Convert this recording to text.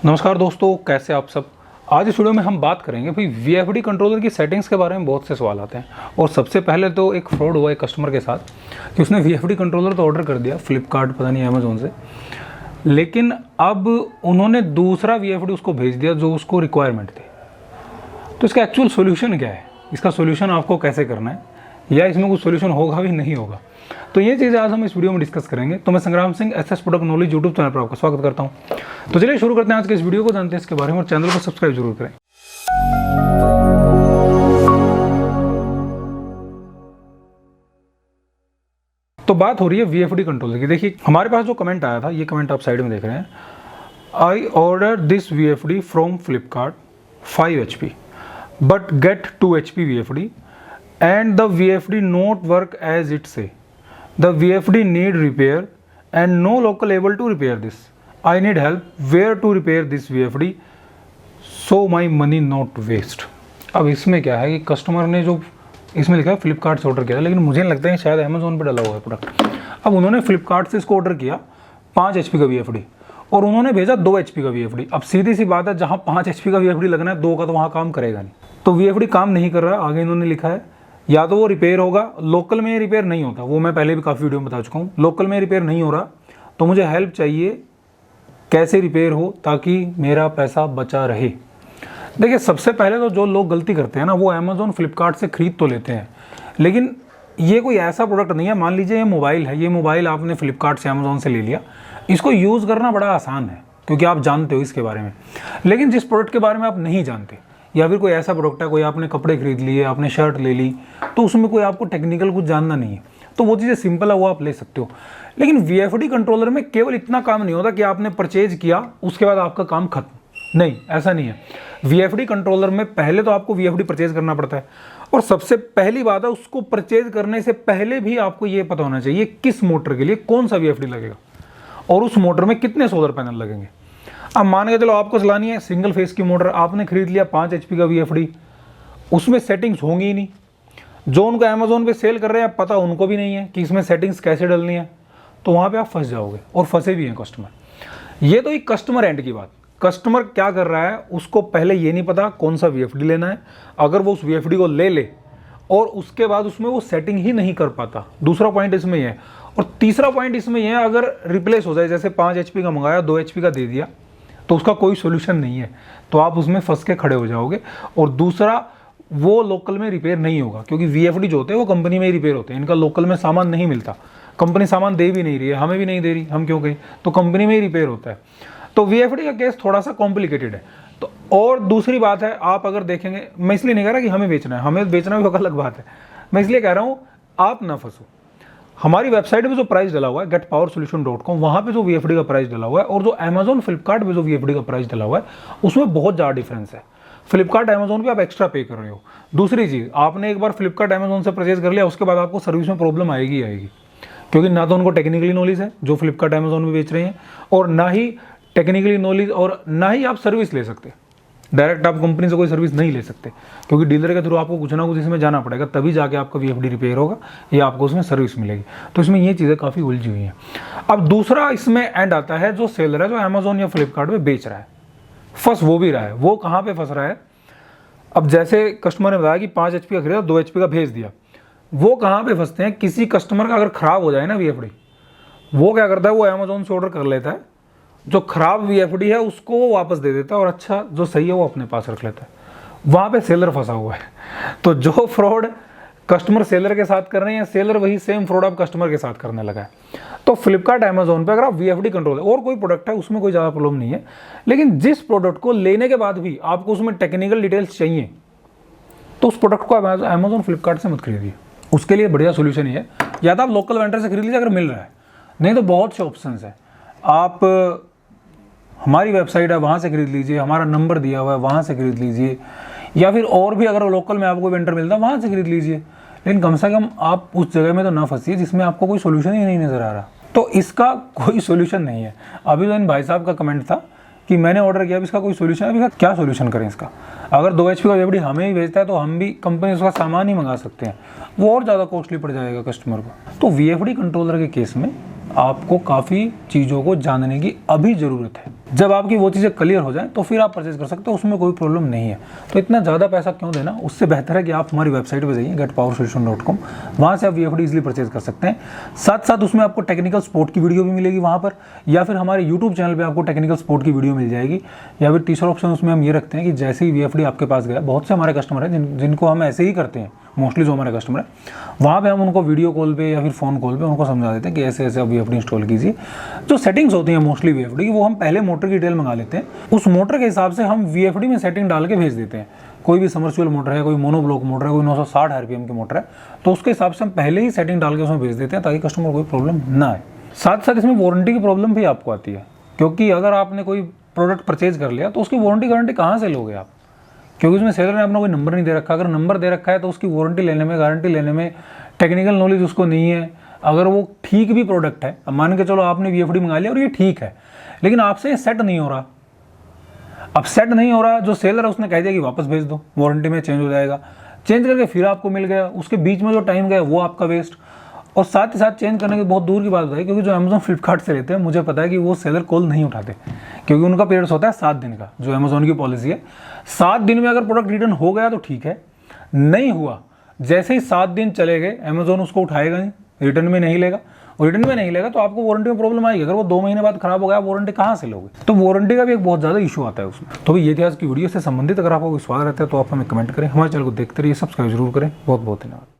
नमस्कार दोस्तों, कैसे आप सब। आज इस वीडियो में हम बात करेंगे भाई VFD कंट्रोलर की सेटिंग्स के बारे में बहुत से सवाल आते हैं। और सबसे पहले तो एक फ्रॉड हुआ एक कस्टमर के साथ कि उसने VFD कंट्रोलर तो ऑर्डर कर दिया फ्लिपकार्ट पता नहीं अमेजोन से, लेकिन अब उन्होंने दूसरा VFD उसको भेज दिया जो उसको रिक्वायरमेंट थी। तो इसका एक्चुअल सोल्यूशन क्या है, इसका सोल्यूशन आपको कैसे करना है, या इसमें कुछ सोल्यूशन होगा भी नहीं होगा, तो ये चीज़ें आज हम इस वीडियो में डिस्कस करेंगे। तो मैं संग्राम Singh SS product knowledge YouTube channel पर आपका स्वागत करता हूं। तो चलिए शुरू करते हैं आज के इस वीडियो को, जानते हैं इसके बारे में और चैनल को सब्सक्राइब जरूर करें। तो बात हो रही है VFD कंट्रोलर की। देखिए हमारे पास जो कमेंट आया था, ये कमेंट आप साइड में देख रहे हैं। I order this VFD from Flipkart 5 HP but get 2 HP VFD and the VFD not work as it say. The VFD need repair and no local able to repair this. I need help where to repair this VFD so my money not waste. अब इसमें क्या है कि customer ने जो इसमें लिखा है फ्लिपकार्ट से ऑर्डर किया, लेकिन मुझे लगता है शायद अमेजोन पे डाला हुआ है प्रोडक्ट। अब उन्होंने फ्लिपकार्ट से इसको ऑर्डर किया 5 HP का VFD और उन्होंने भेजा 2 HP का VFD। अब सीधी सी बात है, जहाँ 5 HP का VFD लगना है 2 का तो वहाँ काम करेगा नहीं। तो VFD काम नहीं कर रहा। आगे इन्होंने लिखा है या तो वो रिपेयर होगा, लोकल में रिपेयर नहीं होता, वो मैं पहले भी काफ़ी वीडियो में बता चुका हूँ। लोकल में रिपेयर नहीं हो रहा तो मुझे हेल्प चाहिए कैसे रिपेयर हो ताकि मेरा पैसा बचा रहे। देखिए सबसे पहले तो जो लोग गलती करते हैं ना, वो अमेजोन फ्लिपकार्ट से खरीद तो लेते हैं, लेकिन ये कोई ऐसा प्रोडक्ट नहीं है। मान लीजिए ये मोबाइल है, ये मोबाइल आपने फ्लिपकार्ट से अमेजोन से ले लिया, इसको यूज़ करना बड़ा आसान है क्योंकि आप जानते हो इसके बारे में। लेकिन जिस प्रोडक्ट के बारे में आप नहीं जानते, या फिर कोई ऐसा प्रोडक्ट है, कोई आपने कपड़े खरीद लिए, आपने शर्ट ले ली, तो उसमें कोई आपको टेक्निकल कुछ जानना नहीं है, तो वो चीज़ें सिंपल है, वो आप ले सकते हो। लेकिन VFD कंट्रोलर में केवल इतना काम नहीं होता कि आपने परचेज किया उसके बाद आपका काम खत्म। नहीं, ऐसा नहीं है। VFD कंट्रोलर में पहले तो आपको VFD परचेज करना पड़ता है, और सबसे पहली बात है उसको परचेज करने से पहले भी आपको ये पता होना चाहिए किस मोटर के लिए कौन सा VFD लगेगा और उस मोटर में कितने सोलर पैनल लगेंगे। अब मान के चलो आपको चलानी है सिंगल फेस की मोटर, आपने खरीद लिया 5 HP का VFD, उसमें सेटिंग्स होंगी ही नहीं। जो उनको अमेजोन पे सेल कर रहे हैं पता उनको भी नहीं है कि इसमें सेटिंग्स कैसे डालनी है, तो वहाँ पे आप फंस जाओगे, और फंसे भी हैं कस्टमर। ये तो एक कस्टमर एंड की बात। कस्टमर क्या कर रहा है, उसको पहले ये नहीं पता कौन सा VFD लेना है। अगर वो उस VFD को ले ले और उसके बाद उसमें वो सेटिंग ही नहीं कर पाता, दूसरा पॉइंट इसमें यह है। और तीसरा पॉइंट इसमें यह है, अगर रिप्लेस हो जाए, जैसे 5 HP का मंगाया 2 HP का दे दिया, तो उसका कोई सोल्यूशन नहीं है, तो आप उसमें फंस के खड़े हो जाओगे। और दूसरा, वो लोकल में रिपेयर नहीं होगा क्योंकि VFD जो होते हैं वो कंपनी में ही रिपेयर होते हैं, इनका लोकल में सामान नहीं मिलता। कंपनी सामान दे भी नहीं रही है, हमें भी नहीं दे रही, हम क्यों कहें, तो कंपनी में ही रिपेयर होता है। तो VFD का केस थोड़ा सा कॉम्प्लिकेटेड है। तो और दूसरी बात है, आप अगर देखेंगे, मैं इसलिए नहीं कह रहा कि हमें बेचना है, हमें बेचना भी अलग बात है, मैं इसलिए कह रहा हूँ आप ना फंसो। हमारी वेबसाइट पे जो प्राइस डला हुआ है getpowersolution.com, वहाँ पे जो VFD का प्राइस डला हुआ है और जो अमेजोन फ्लिपकार्ट पे जो VFD का प्राइस डला हुआ है, उसमें बहुत ज़्यादा डिफरेंस है। फ्लिपकार्ट अमेजोन पे आप एक्स्ट्रा पे कर रहे हो। दूसरी चीज़, आपने एक बार फ्लिपकार्ट अमेजोन से परचेज कर लिया, उसके बाद आपको सर्विस में प्रॉब्लम आएगी आएगी, क्योंकि ना तो उनको टेक्निकली नॉलेज है जो फ्लिपकार्ट अमेजोन में बेच रहे हैं, और ना ही टेक्निकली नॉलेज, और ना ही आप सर्विस ले सकते। डायरेक्ट आप कंपनी से कोई सर्विस नहीं ले सकते, क्योंकि डीलर के थ्रू आपको कुछ ना कुछ इसमें जाना पड़ेगा, तभी जाके आपका VFD रिपेयर होगा या आपको उसमें सर्विस मिलेगी। तो इसमें ये चीज़ें काफ़ी उलझी हुई हैं। अब दूसरा इसमें एंड आता है, जो सेलर है जो अमेजोन या फ्लिपकार्ट पे बेच रहा है, फंस वो भी रहा है। वो कहाँ पर फंस रहा है, अब जैसे कस्टमर ने बताया कि 5 HP का खरीदा 2 HP का भेज दिया, वो कहाँ पर फंसते हैं, किसी कस्टमर का अगर ख़राब हो जाए ना VFD, वो क्या करता है, वो अमेजोन से ऑर्डर कर लेता है, जो खराब VFD है उसको वो वापस दे देता है, और अच्छा जो सही है वो अपने पास रख लेता है। वहाँ पे सेलर फंसा हुआ है। तो जो फ्रॉड कस्टमर सेलर के साथ कर रहे हैं, सेलर वही सेम फ्रॉड अब कस्टमर के साथ करने लगा है। तो फ्लिपकार्ट अमेजोन पे अगर आप VFD कंट्रोल और कोई प्रोडक्ट है, उसमें कोई ज़्यादा प्रॉब्लम नहीं है, लेकिन जिस प्रोडक्ट को लेने के बाद भी आपको उसमें टेक्निकल डिटेल्स चाहिए, तो उस प्रोडक्ट को अमेजोन फ्लिपकार्ट से मत खरीदिए। उसके लिए बढ़िया सोल्यूशन ये है, या तो आप लोकल वेंडर से खरीद लीजिए अगर मिल रहा है, नहीं तो बहुत से ऑप्शन है। आप हमारी वेबसाइट है वहाँ से खरीद लीजिए, हमारा नंबर दिया हुआ है वहाँ से खरीद लीजिए, या फिर और भी अगर लोकल में आपको वेंडर मिलता है वहाँ से खरीद लीजिए। लेकिन कम से कम आप उस जगह में तो ना फंसिए जिसमें आपको कोई सोल्यूशन ही नहीं नज़र आ रहा। तो इसका कोई सोल्यूशन नहीं है। अभी तो इन भाई साहब का कमेंट था कि मैंने ऑर्डर किया, अब इसका कोई सोल्यूशन है, अभी क्या सोल्यूशन करें इसका। अगर 2 HP का VFD हमें ही भेजता है तो हम भी कंपनी उसका सामान ही मंगा सकते हैं, वो और ज़्यादा कॉस्टली पड़ जाएगा कस्टमर को। तो VFD कंट्रोलर के केस में आपको काफ़ी चीज़ों को जानने की अभी ज़रूरत है। जब आपकी वो चीज़ें क्लियर हो जाए तो फिर आप परचेज कर सकते हो, उसमें कोई प्रॉब्लम नहीं है। तो इतना ज़्यादा पैसा क्यों देना, उससे बेहतर है कि आप हमारी वेबसाइट पे जाइए getpowersolution.com, वहाँ से आप VFD इजीली परचेज कर सकते हैं। साथ साथ उसमें आपको टेक्निकल सपोर्ट की वीडियो भी मिलेगी वहाँ पर, या फिर हमारे यूट्यूब चैनल पर आपको टेक्निकल सपोर्ट की वीडियो मिल जाएगी। या फिर तीसरा ऑप्शन उसमें हम ये रखते हैं कि जैसे ही VFD आपके पास गया, बहुत से हमारे कस्टमर हैं जिनको हम ऐसे ही करते हैं, मोस्टली जो हमारे कस्टमर है वहाँ पे हम उनको वीडियो कॉल पे या फिर फ़ोन कॉल पे उनको समझा देते हैं कि ऐसे ऐसे आप VFD इंस्टॉल कीजिए। जो सेटिंग्स होती हैं मोस्टली VFD की, वो हम पहले मोटर की डिटेल मंगा लेते हैं, उस मोटर के हिसाब से हम VFD में सेटिंग डाल के भेज देते हैं। कोई भी समर्सिबल मोटर है, कोई मोनोब्लॉक मोटर है, कोई 960 RPM की मोटर है, तो उसके हिसाब से हम पहले ही सेटिंग डाल के उसमें भेज देते हैं ताकि कस्टमर को कोई प्रॉब्लम ना आए। साथ साथ इसमें वारंटी की प्रॉब्लम भी आपको आती है, क्योंकि अगर आपने कोई प्रोडक्ट परचेज कर लिया तो उसकी वारंटी गारंटी कहाँ से लोगे आप, क्योंकि उसमें सेलर ने अपना कोई नंबर नहीं दे रखा। अगर नंबर दे रखा है तो उसकी वारंटी लेने में, गारंटी लेने में टेक्निकल नॉलेज उसको नहीं है। अगर वो ठीक भी प्रोडक्ट है, अब मान के चलो आपने VFD मंगा लिया और ये ठीक है, लेकिन आपसे ये सेट नहीं हो रहा, अब सेट नहीं हो रहा, जो सेलर है उसने कह दिया कि वापस भेज दो, वारंटी में चेंज हो जाएगा, चेंज करके फिर आपको मिल गया, उसके बीच में जो टाइम गया वो आपका वेस्ट। और साथ ही साथ चेंज करने की बहुत दूर की बात बताई, क्योंकि जो अमेजोन फ्लिपकार्ट से लेते हैं मुझे पता है कि वो सेलर कॉल नहीं उठाते, क्योंकि उनका पीरियड होता है 7 दिन का, जो अमेजोन की पॉलिसी है। 7 दिन में अगर प्रोडक्ट रिटर्न हो गया तो ठीक है, नहीं हुआ, जैसे ही 7 दिन चले गए अमेजोन उसको उठाएगा नहीं, रिटर्न में नहीं लेगा, और रिटर्न में नहीं लेगा तो आपको वारंटी में प्रॉब्लम आएगी। अगर वो 2 महीने बाद खराब हो गया, वारंटी कहाँ से लोगे, तो वारंटी का भी एक बहुत ज़्यादा इशू आता है उसमें। तो ये थी आज की वीडियो से संबंधित, अगर आपको कोई सवाल रहता है तो आप हमें कमेंट करें, हमारे चैनल को देखते रहिए, सब्सक्राइब जरूर करें। बहुत बहुत धन्यवाद।